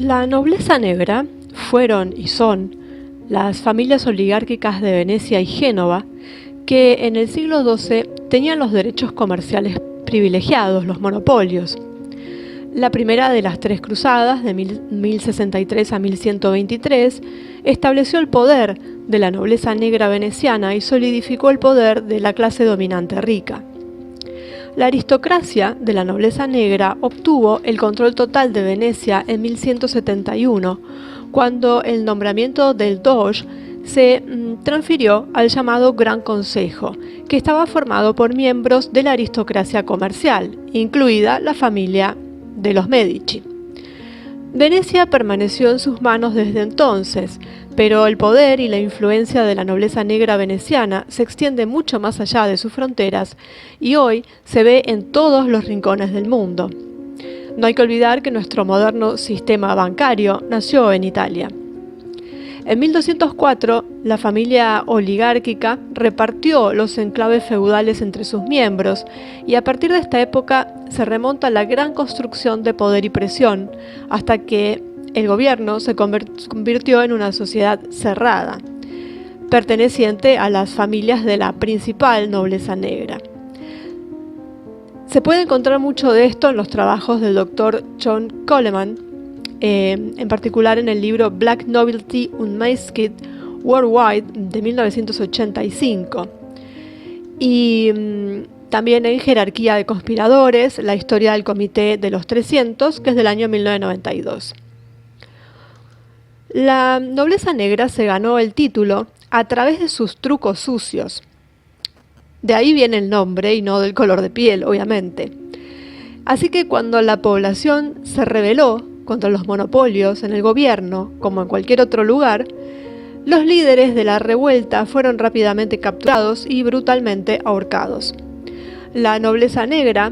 La nobleza negra fueron y son las familias oligárquicas de Venecia y Génova que en el siglo XII tenían los derechos comerciales privilegiados, los monopolios. La primera de las tres cruzadas, de 1063 a 1123, estableció el poder de la nobleza negra veneciana y solidificó el poder de la clase dominante rica. La aristocracia de la nobleza negra obtuvo el control total de Venecia en 1171, cuando el nombramiento del Doge se transfirió al llamado Gran Consejo, que estaba formado por miembros de la aristocracia comercial, incluida la familia de los Medici. Venecia permaneció en sus manos desde entonces, pero el poder y la influencia de la nobleza negra veneciana se extiende mucho más allá de sus fronteras y hoy se ve en todos los rincones del mundo. No hay que olvidar que nuestro moderno sistema bancario nació en Italia. En 1204, la familia oligárquica repartió los enclaves feudales entre sus miembros y a partir de esta época se remonta la gran construcción de poder y presión hasta que el gobierno se convirtió en una sociedad cerrada, perteneciente a las familias de la principal nobleza negra. Se puede encontrar mucho de esto en los trabajos del Dr. John Coleman, en particular en el libro Black Nobility Unmasked Worldwide de 1985 y también en Jerarquía de Conspiradores, la historia del Comité de los 300, que es del año 1992. La nobleza negra se ganó el título a través de sus trucos sucios. De ahí viene el nombre y no del color de piel, obviamente. Así que cuando la población se rebeló contra los monopolios en el gobierno, como en cualquier otro lugar, los líderes de la revuelta fueron rápidamente capturados y brutalmente ahorcados. La nobleza negra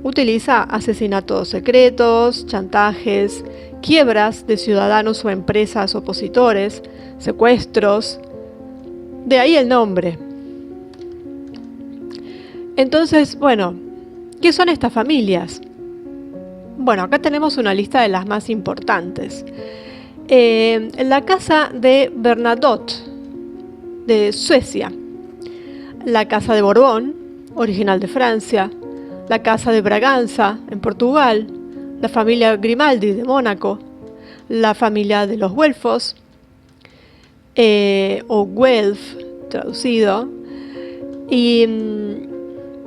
utiliza asesinatos secretos, chantajes, quiebras de ciudadanos o empresas opositores, secuestros. De ahí el nombre. Entonces, bueno, ¿qué son estas familias? Bueno, acá tenemos una lista de las más importantes. La casa de Bernadotte, de Suecia. La casa de Borbón, original de Francia. La casa de Braganza, en Portugal. La familia Grimaldi, de Mónaco. La familia de los Güelfos, o Guelf, traducido. Y,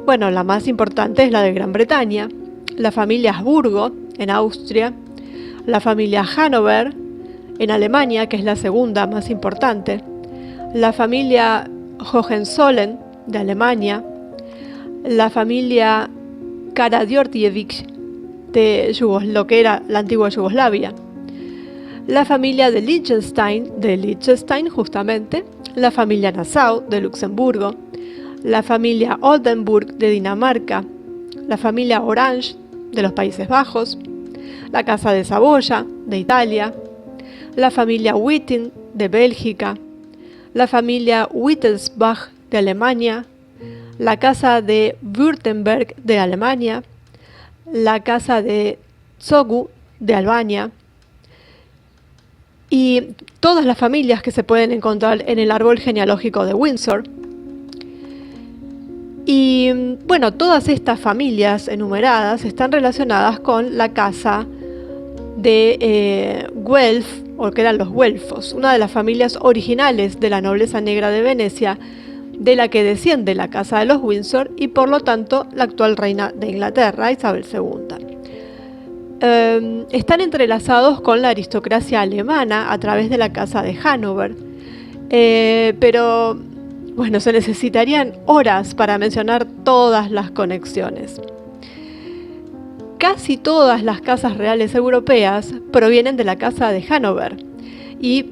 bueno, la más importante es la de Gran Bretaña. La familia Habsburgo, en Austria, la familia Hannover, en Alemania, que es la segunda más importante, la familia Hohenzollern, de Alemania, la familia Karađorđević, de lo que era la antigua Yugoslavia, la familia de Liechtenstein justamente, la familia Nassau, de Luxemburgo, la familia Oldenburg, de Dinamarca, la familia Orange, de los Países Bajos, la Casa de Saboya, de Italia, la familia Witting, de Bélgica, la familia Wittelsbach, de Alemania, la Casa de Württemberg, de Alemania, la Casa de Zogu, de Albania, y todas las familias que se pueden encontrar en el árbol genealógico de Windsor. Y bueno, todas estas familias enumeradas están relacionadas con la casa de Guelf, o que eran los Güelfos, una de las familias originales de la nobleza negra de Venecia, de la que desciende la casa de los Windsor y por lo tanto la actual reina de Inglaterra, Isabel II. Están entrelazados con la aristocracia alemana a través de la casa de Hannover, pero bueno, se necesitarían horas para mencionar todas las conexiones. Casi todas las casas reales europeas provienen de la casa de Hannover y,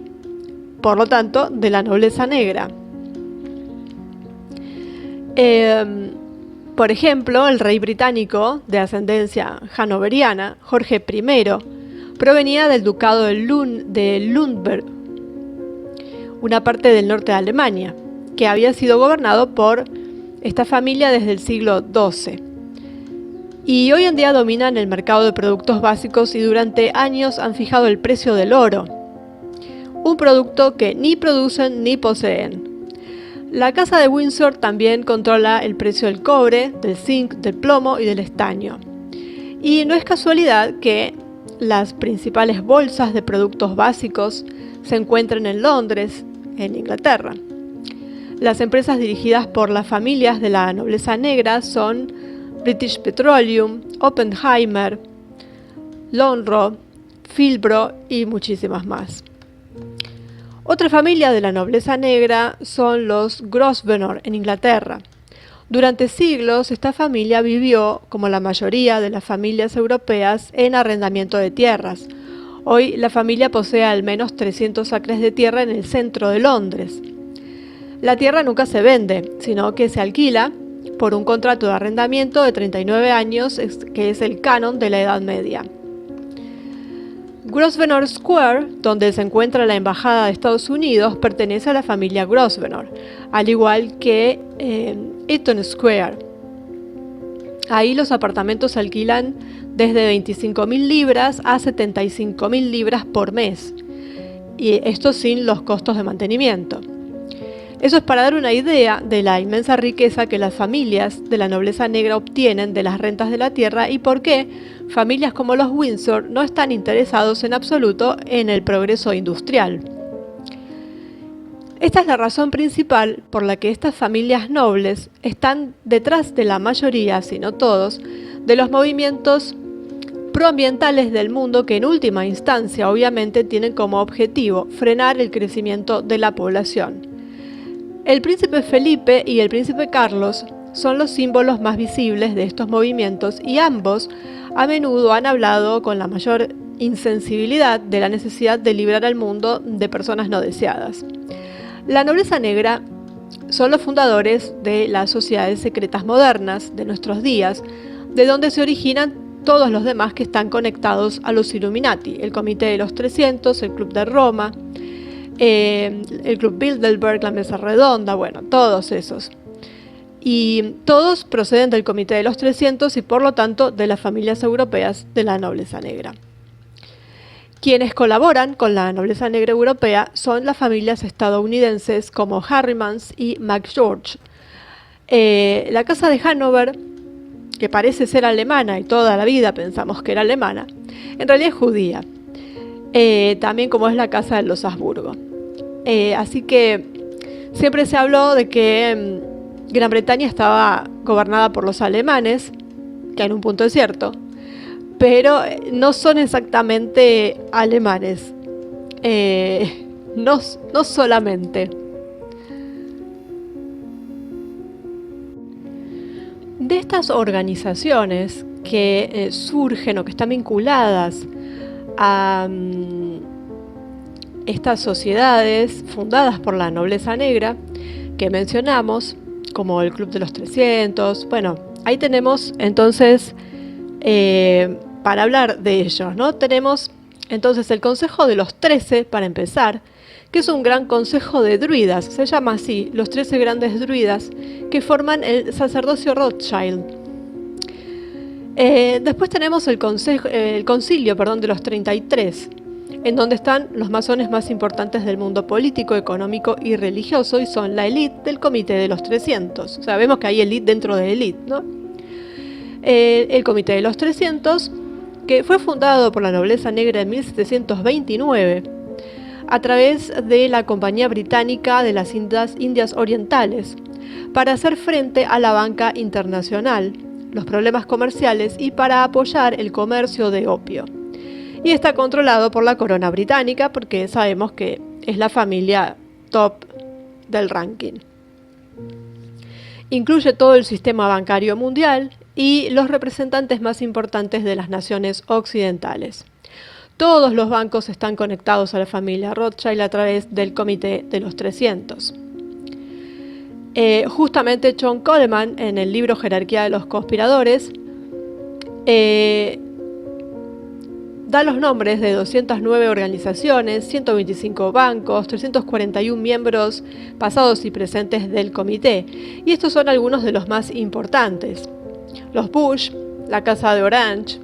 por lo tanto, de la nobleza negra. Por ejemplo, el rey británico de ascendencia hannoveriana, Jorge I, provenía del ducado de Lundberg, una parte del norte de Alemania, que había sido gobernado por esta familia desde el siglo XII. y hoy en día dominan el mercado de productos básicos y durante años han fijado el precio del oro, un producto que ni producen ni poseen. La Casa de Windsor también controla el precio del cobre, del zinc, del plomo y del estaño. Y no es casualidad que las principales bolsas de productos básicos se encuentren en Londres, en Inglaterra. Las empresas dirigidas por las familias de la nobleza negra son British Petroleum, Oppenheimer, Lonrho, Philbro y muchísimas más. Otra familia de la nobleza negra son los Grosvenor en Inglaterra. Durante siglos esta familia vivió, como la mayoría de las familias europeas, en arrendamiento de tierras. Hoy la familia posee al menos 300 acres de tierra en el centro de Londres. La tierra nunca se vende, sino que se alquila por un contrato de arrendamiento de 39 años, que es el canon de la Edad Media. Grosvenor Square, donde se encuentra la Embajada de Estados Unidos, pertenece a la familia Grosvenor, al igual que Eaton Square. Ahí los apartamentos se alquilan desde 25.000 libras a 75.000 libras por mes, y esto sin los costos de mantenimiento. Eso es para dar una idea de la inmensa riqueza que las familias de la nobleza negra obtienen de las rentas de la tierra y por qué familias como los Windsor no están interesados en absoluto en el progreso industrial. Esta es la razón principal por la que estas familias nobles están detrás de la mayoría, si no todos, de los movimientos proambientales del mundo que en última instancia obviamente tienen como objetivo frenar el crecimiento de la población. El príncipe Felipe y el príncipe Carlos son los símbolos más visibles de estos movimientos y ambos a menudo han hablado con la mayor insensibilidad de la necesidad de librar al mundo de personas no deseadas. La nobleza negra son los fundadores de las sociedades secretas modernas de nuestros días, de donde se originan todos los demás que están conectados a los Illuminati, el Comité de los 300, el Club de Roma, el Club Bilderberg, la Mesa Redonda, bueno, todos esos. Y todos proceden del Comité de los 300 y por lo tanto de las familias europeas de la nobleza negra. Quienes colaboran con la nobleza negra europea son las familias estadounidenses como Harrimans y MacGeorge. La casa de Hanover, que parece ser alemana y toda la vida pensamos que era alemana, en realidad es judía. También como es la casa de los Habsburgo. Así que siempre se habló de que Gran Bretaña estaba gobernada por los alemanes, que en un punto es cierto, pero no son exactamente alemanes, no solamente. De estas organizaciones que surgen o que están vinculadas a estas sociedades fundadas por la nobleza negra que mencionamos, como el Club de los 300, bueno, ahí tenemos entonces, para hablar de ellos, ¿no? Tenemos entonces el Consejo de los 13, para empezar, que es un gran consejo de druidas, se llama así, los 13 grandes druidas, que forman el sacerdocio Rothschild. Después tenemos el concilio de los 33, en donde están los masones más importantes del mundo político, económico y religioso, y son la élite del Comité de los 300. O sea, vemos que hay élite dentro de élite, ¿no? El Comité de los 300, que fue fundado por la nobleza negra en 1729, a través de la Compañía Británica de las Indias Orientales, para hacer frente a la banca internacional, los problemas comerciales y para apoyar el comercio de opio. Y está controlado por la corona británica porque sabemos que es la familia top del ranking. Incluye todo el sistema bancario mundial y los representantes más importantes de las naciones occidentales. Todos los bancos están conectados a la familia Rothschild a través del Comité de los 300. Justamente John Coleman, en el libro Jerarquía de los Conspiradores, da los nombres de 209 organizaciones, 125 bancos, 341 miembros pasados y presentes del comité. Y estos son algunos de los más importantes. Los Bush, la Casa de Orange,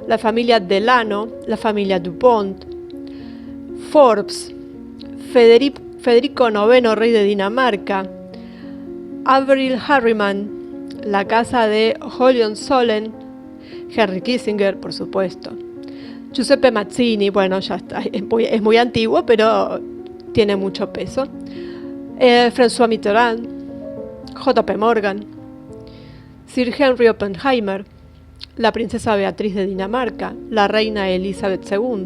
la familia Delano, la familia Dupont, Forbes, Federico IX, rey de Dinamarca, Avril Harriman, la Casa de Hohenzollern, Henry Kissinger, por supuesto, Giuseppe Mazzini, bueno, ya está, es muy antiguo, pero tiene mucho peso, François Mitterrand, J.P. Morgan, Sir Henry Oppenheimer, la princesa Beatriz de Dinamarca, la reina Elizabeth II,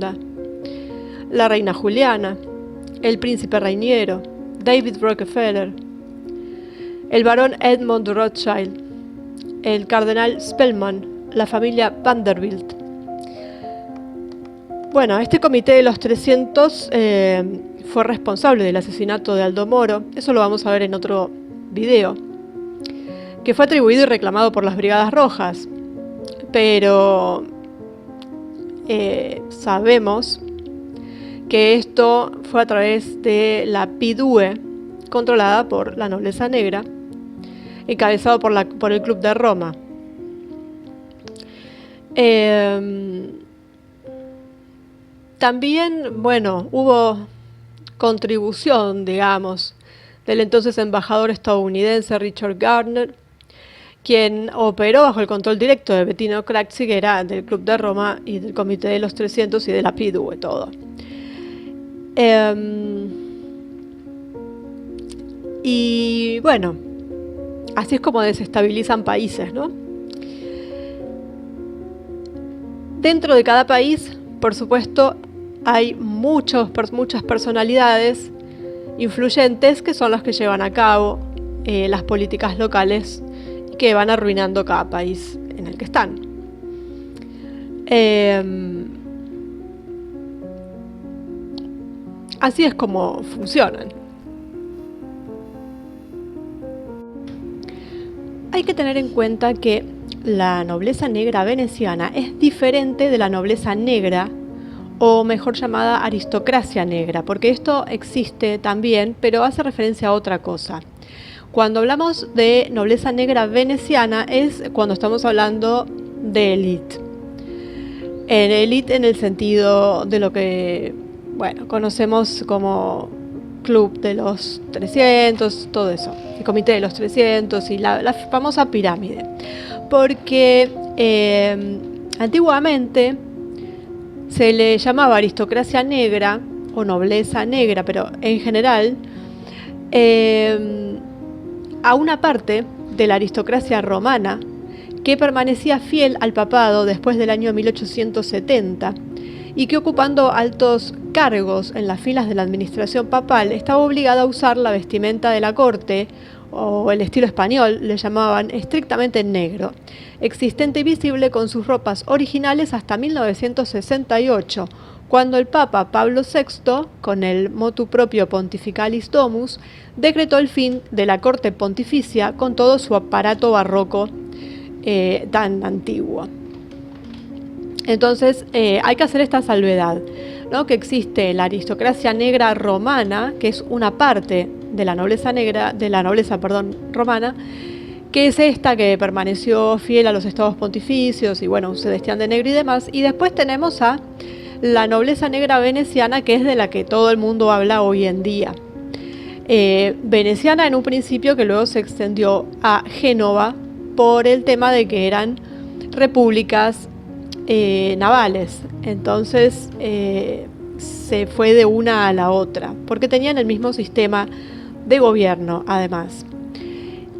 la reina Juliana, el príncipe Rainiero, David Rockefeller, el barón Edmund Rothschild, el cardenal Spellman, la familia Vanderbilt. Bueno, este comité de los 300 fue responsable del asesinato de Aldo Moro, eso lo vamos a ver en otro video, que fue atribuido y reclamado por las Brigadas Rojas, pero sabemos que esto fue a través de la PIDUE, controlada por la nobleza negra, encabezado por el Club de Roma. También, bueno, hubo contribución, digamos, del entonces embajador estadounidense Richard Gardner, quien operó bajo el control directo de Bettino Craxi, que era del Club de Roma y del Comité de los 300 y de la PIDUE, todo. Y bueno, así es como desestabilizan países, ¿no? Dentro de cada país, por supuesto, hay muchas personalidades influyentes que son las que llevan a cabo las políticas locales que van arruinando cada país en el que están. Así es como funcionan. Hay que tener en cuenta que la nobleza negra veneciana es diferente de la nobleza negra, o mejor llamada aristocracia negra, porque esto existe también, pero hace referencia a otra cosa. Cuando hablamos de nobleza negra veneciana es cuando estamos hablando de élite. Élite en el sentido de lo que, bueno, conocemos como Club de los 300, todo eso, el Comité de los 300 y la famosa pirámide. Porque antiguamente se le llamaba aristocracia negra o nobleza negra, pero en general a una parte de la aristocracia romana que permanecía fiel al papado después del año 1870 y que, ocupando altos cargos en las filas de la administración papal, estaba obligada a usar la vestimenta de la corte, o el estilo español, le llamaban estrictamente negro, existente y visible con sus ropas originales hasta 1968, cuando el Papa Pablo VI, con el motu proprio Pontificalis Domus, decretó el fin de la corte pontificia con todo su aparato barroco tan antiguo. Entonces hay que hacer esta salvedad, ¿no? Que existe la aristocracia negra romana, que es una parte de la nobleza romana, que es esta que permaneció fiel a los estados pontificios y bueno, se vestían de negro y demás. Y después tenemos a la nobleza negra veneciana, que es de la que todo el mundo habla hoy en día. Veneciana en un principio, que luego se extendió a Génova por el tema de que eran repúblicas navales. Entonces se fue de una a la otra, porque tenían el mismo sistema de gobierno además.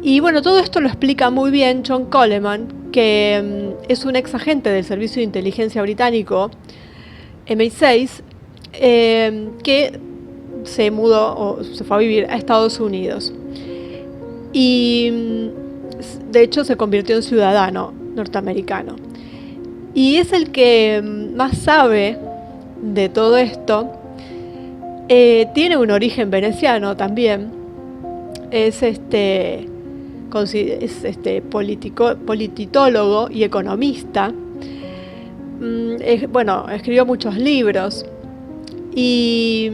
Y bueno, todo esto lo explica muy bien John Coleman, que es un ex agente del Servicio de Inteligencia británico, MI6, que se mudó o se fue a vivir a Estados Unidos. Y de hecho se convirtió en ciudadano norteamericano. Y es el que más sabe de todo esto. Tiene un origen veneciano también. Es politólogo y economista. Bueno, escribió muchos libros. Y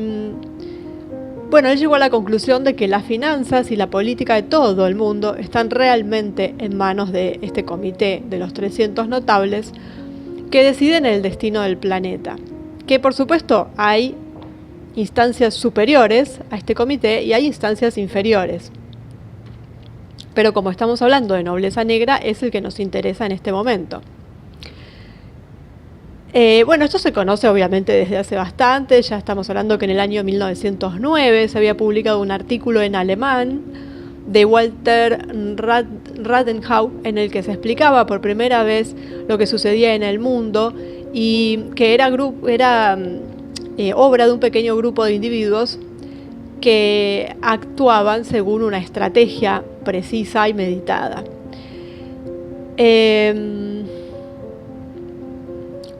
Bueno, él llegó a la conclusión de que las finanzas y la política de todo el mundo están realmente en manos de este comité de los 300 notables que deciden el destino del planeta. Que por supuesto hay instancias superiores a este comité y hay instancias inferiores. Pero como estamos hablando de nobleza negra, es el que nos interesa en este momento. Bueno, esto se conoce obviamente desde hace bastante, ya estamos hablando que en el año 1909 se había publicado un artículo en alemán de Walter Rathenau en el que se explicaba por primera vez lo que sucedía en el mundo y que era obra de un pequeño grupo de individuos que actuaban según una estrategia precisa y meditada.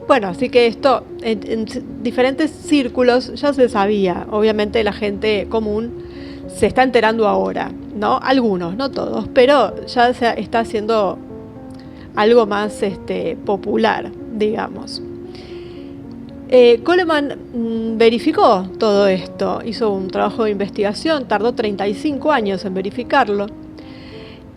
Bueno, así que esto en diferentes círculos ya se sabía. Obviamente la gente común se está enterando ahora, ¿no? Algunos, no todos, pero ya se está haciendo algo más popular, digamos. Coleman verificó todo esto, hizo un trabajo de investigación, tardó 35 años en verificarlo.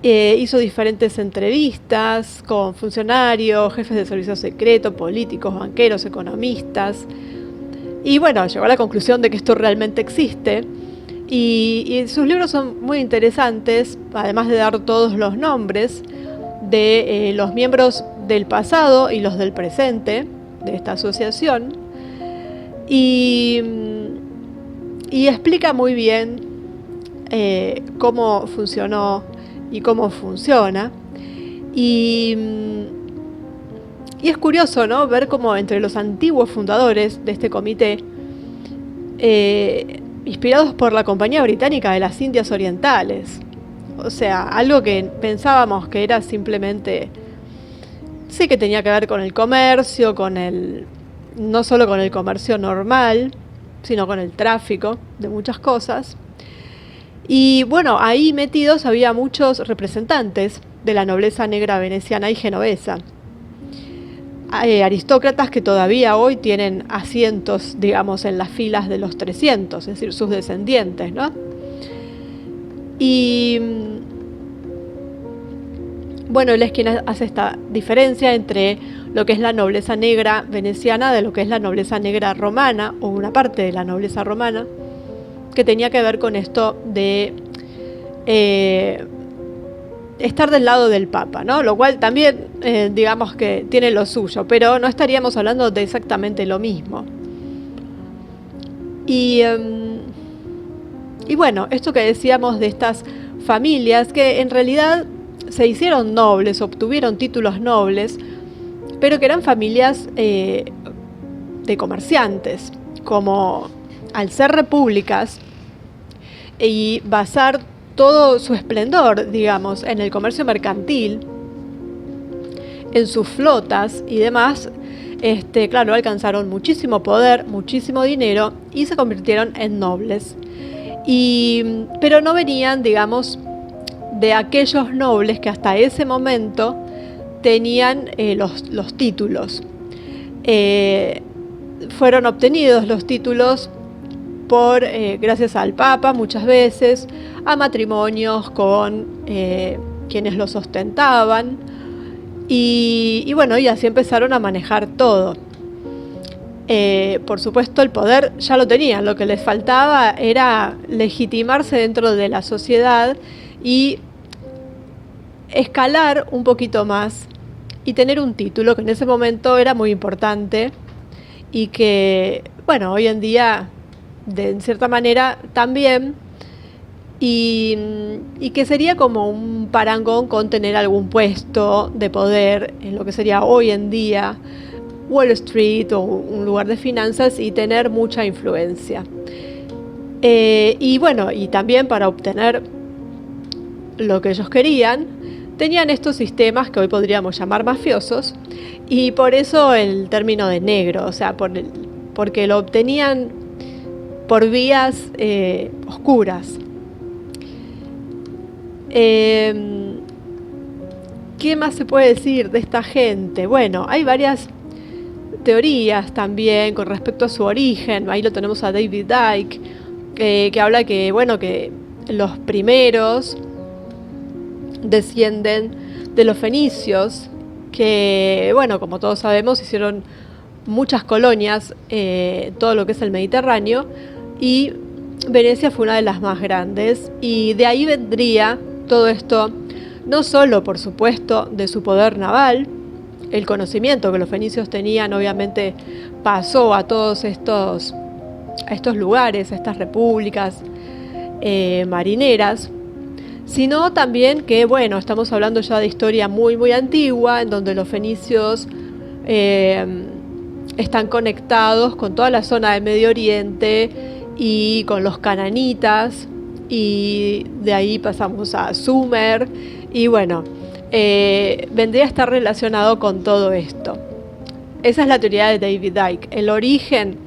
Hizo diferentes entrevistas con funcionarios, jefes de servicio secreto, políticos, banqueros, economistas. Y bueno, llegó a la conclusión de que esto realmente existe. Y sus libros son muy interesantes, además de dar todos los nombres de los miembros del pasado y los del presente de esta asociación. Y explica muy bien cómo funcionó y cómo funciona. Y es curioso, ¿no?, ver cómo entre los antiguos fundadores de este comité, inspirados por la Compañía Británica de las Indias Orientales, o sea, algo que pensábamos que era simplemente, sí que tenía que ver con el comercio, no solo con el comercio normal, sino con el tráfico de muchas cosas. Y bueno, ahí metidos había muchos representantes de la nobleza negra veneciana y genovesa. Aristócratas que todavía hoy tienen asientos, digamos, en las filas de los 300, es decir, sus descendientes, ¿no? Y bueno, él es quien hace esta diferencia entre lo que es la nobleza negra veneciana de lo que es la nobleza negra romana, o una parte de la nobleza romana, que tenía que ver con esto de estar del lado del Papa, ¿no? Lo cual también, digamos que tiene lo suyo, pero no estaríamos hablando de exactamente lo mismo. Y bueno, esto que decíamos de estas familias que en realidad se hicieron nobles, obtuvieron títulos nobles, pero que eran familias de comerciantes, como al ser repúblicas y basar todo su esplendor, digamos, en el comercio mercantil, en sus flotas y demás, claro, alcanzaron muchísimo poder, muchísimo dinero y se convirtieron en nobles. Pero no venían, digamos, de aquellos nobles que hasta ese momento tenían los títulos. Fueron obtenidos los títulos gracias al Papa muchas veces, a matrimonios con quienes los ostentaban, y bueno, y así empezaron a manejar todo. Por supuesto, el poder ya lo tenían, lo que les faltaba era legitimarse dentro de la sociedad y escalar un poquito más y tener un título que en ese momento era muy importante y que, bueno, hoy en día de cierta manera también, y que sería como un parangón con tener algún puesto de poder en lo que sería hoy en día Wall Street o un lugar de finanzas y tener mucha influencia. Y bueno, y también para obtener lo que ellos querían, tenían estos sistemas que hoy podríamos llamar mafiosos, y por eso el término de negro, o sea, porque lo obtenían por vías oscuras. ¿Qué más se puede decir de esta gente? Bueno, hay varias teorías también con respecto a su origen. Ahí lo tenemos a David Icke, que habla que, bueno, que los primeros descienden de los fenicios, que, bueno, como todos sabemos, hicieron muchas colonias, todo lo que es el Mediterráneo, y Venecia fue una de las más grandes, y de ahí vendría todo esto, no solo, por supuesto, de su poder naval. El conocimiento que los fenicios tenían, obviamente, pasó a todos estos lugares, a estas repúblicas marineras, sino también que, bueno, estamos hablando ya de historia muy, muy antigua, en donde los fenicios están conectados con toda la zona del Medio Oriente y con los cananitas, y de ahí pasamos a Sumer, y bueno, vendría a estar relacionado con todo esto. Esa es la teoría de David Icke. El origen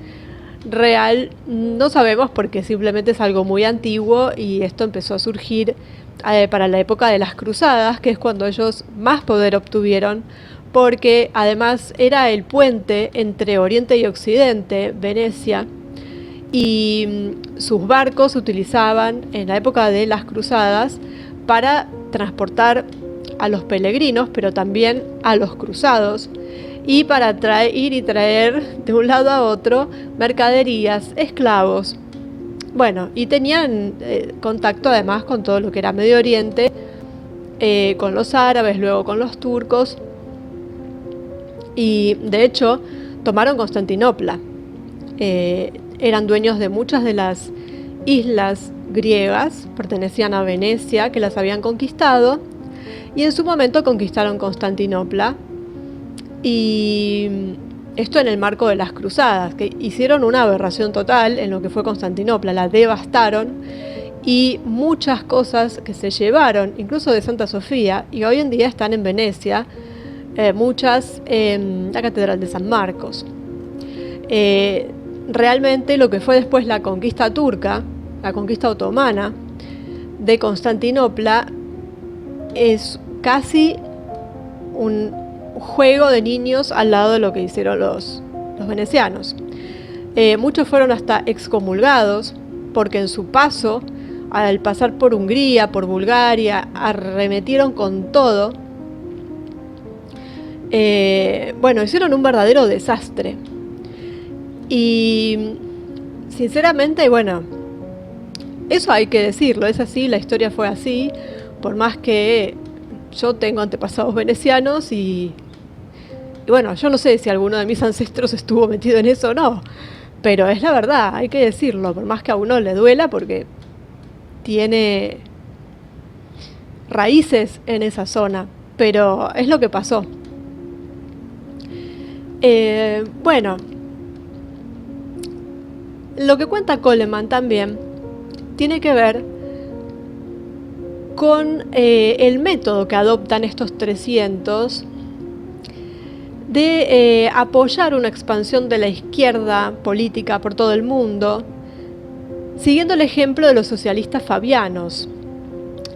real no sabemos, porque simplemente es algo muy antiguo, y esto empezó a surgir para la época de las cruzadas, que es cuando ellos más poder obtuvieron, porque además era el puente entre Oriente y Occidente, Venecia, y sus barcos se utilizaban en la época de las cruzadas para transportar a los peregrinos, pero también a los cruzados, y para ir y traer de un lado a otro mercaderías, esclavos. Bueno, y tenían contacto además con todo lo que era Medio Oriente, con los árabes, luego con los turcos, y de hecho tomaron Constantinopla. Eran dueños de muchas de las islas griegas, pertenecían a Venecia, que las habían conquistado, y en su momento conquistaron Constantinopla, y esto en el marco de las cruzadas, que hicieron una aberración total en lo que fue Constantinopla, la devastaron, y muchas cosas que se llevaron, incluso de Santa Sofía, y hoy en día están en Venecia, muchas en la Catedral de San Marcos. Realmente lo que fue después la conquista turca, la conquista otomana de Constantinopla, es casi un juego de niños al lado de lo que hicieron los venecianos. Muchos fueron hasta excomulgados, porque en su paso, al pasar por Hungría, por Bulgaria, arremetieron con todo. Bueno, hicieron un verdadero desastre. Y sinceramente, bueno, eso hay que decirlo, es así, la historia fue así, por más que yo tengo antepasados venecianos, y bueno, yo no sé si alguno de mis ancestros estuvo metido en eso o no, pero es la verdad, hay que decirlo, por más que a uno le duela, porque tiene raíces en esa zona, pero es lo que pasó. Bueno, lo que cuenta Coleman también tiene que ver con el método que adoptan estos 300 de apoyar una expansión de la izquierda política por todo el mundo, siguiendo el ejemplo de los socialistas fabianos,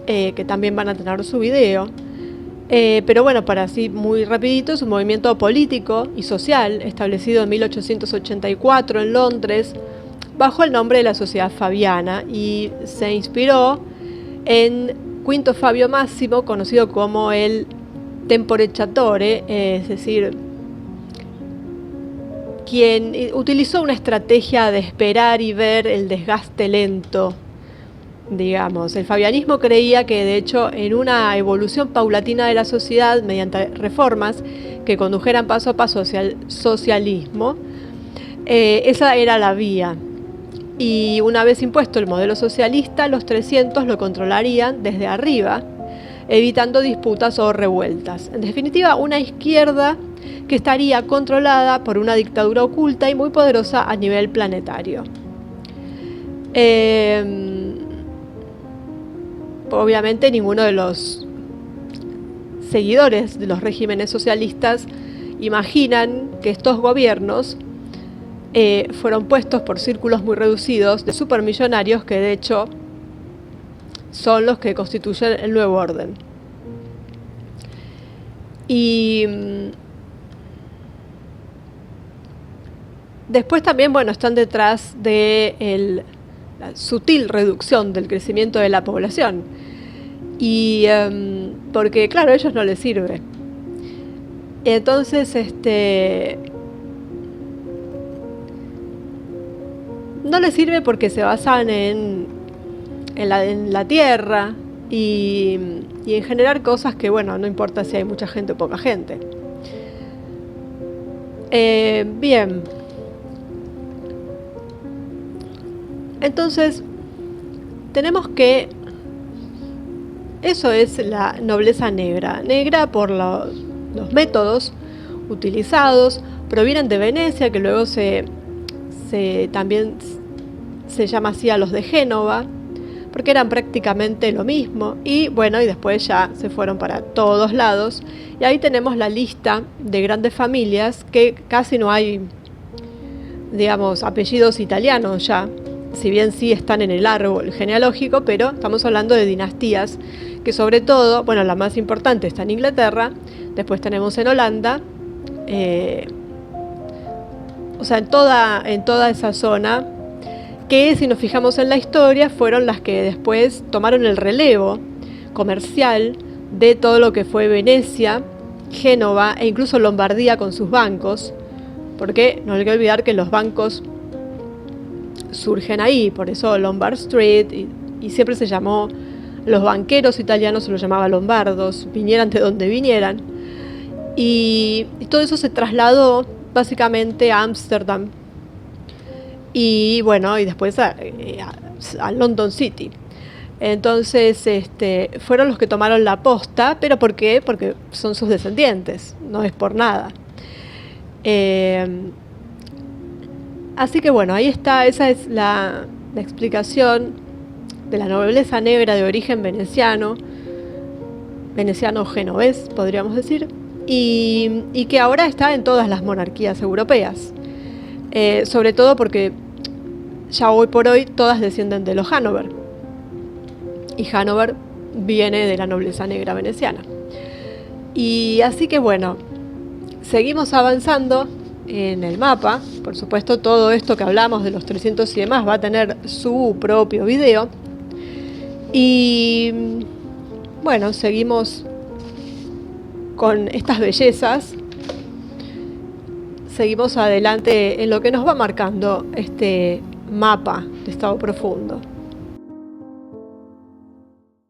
que también van a tener su video. Pero bueno, para así muy rapidito, es un movimiento político y social establecido en 1884 en Londres, bajo el nombre de la Sociedad Fabiana, y se inspiró en Quinto Fabio Máximo, conocido como el Temporeggiatore, es decir, quien utilizó una estrategia de esperar y ver el desgaste lento, digamos. El fabianismo creía que, de hecho, en una evolución paulatina de la sociedad mediante reformas que condujeran paso a paso hacia el socialismo, esa era la vía. Y una vez impuesto el modelo socialista, los 300 lo controlarían desde arriba, evitando disputas o revueltas. En definitiva, una izquierda que estaría controlada por una dictadura oculta y muy poderosa a nivel planetario. Obviamente ninguno de los seguidores de los regímenes socialistas imaginan que estos gobiernos fueron puestos por círculos muy reducidos de supermillonarios, que de hecho son los que constituyen el nuevo orden. Y después también, bueno, están detrás del la sutil reducción del crecimiento de la población. Y porque, claro, a ellos no les sirve. Entonces, no les sirve porque se basan en la tierra y en generar cosas que, bueno, no importa si hay mucha gente o poca gente. Bien. Entonces, tenemos que eso es la nobleza negra. Negra por los métodos utilizados, provienen de Venecia, que luego también se llama así a los de Génova, porque eran prácticamente lo mismo. Y bueno, y después ya se fueron para todos lados. Y ahí tenemos la lista de grandes familias, que casi no hay, digamos, apellidos italianos ya. Si bien sí están en el árbol genealógico, pero estamos hablando de dinastías que sobre todo, bueno, la más importante está en Inglaterra, después tenemos en Holanda, o sea, en toda esa zona, que si nos fijamos en la historia, fueron las que después tomaron el relevo comercial de todo lo que fue Venecia, Génova e incluso Lombardía con sus bancos, porque no hay que olvidar que los bancos surgen ahí, por eso Lombard Street, y siempre se llamó, los banqueros italianos se los llamaba lombardos, vinieran de donde vinieran, y todo eso se trasladó básicamente a Ámsterdam y bueno, y después a London City. Entonces fueron los que tomaron la posta, pero ¿por qué? Porque son sus descendientes, no es por nada. Así que bueno, ahí está, esa es la explicación de la nobleza negra de origen veneciano genovés, podríamos decir, y que ahora está en todas las monarquías europeas, sobre todo porque ya hoy por hoy todas descienden de los Hannover, y Hannover viene de la nobleza negra veneciana. Y así que bueno, seguimos avanzando en el mapa. Por supuesto, todo esto que hablamos de los 300 y demás va a tener su propio video. Y bueno, seguimos con estas bellezas. Seguimos adelante en lo que nos va marcando este mapa de estado profundo.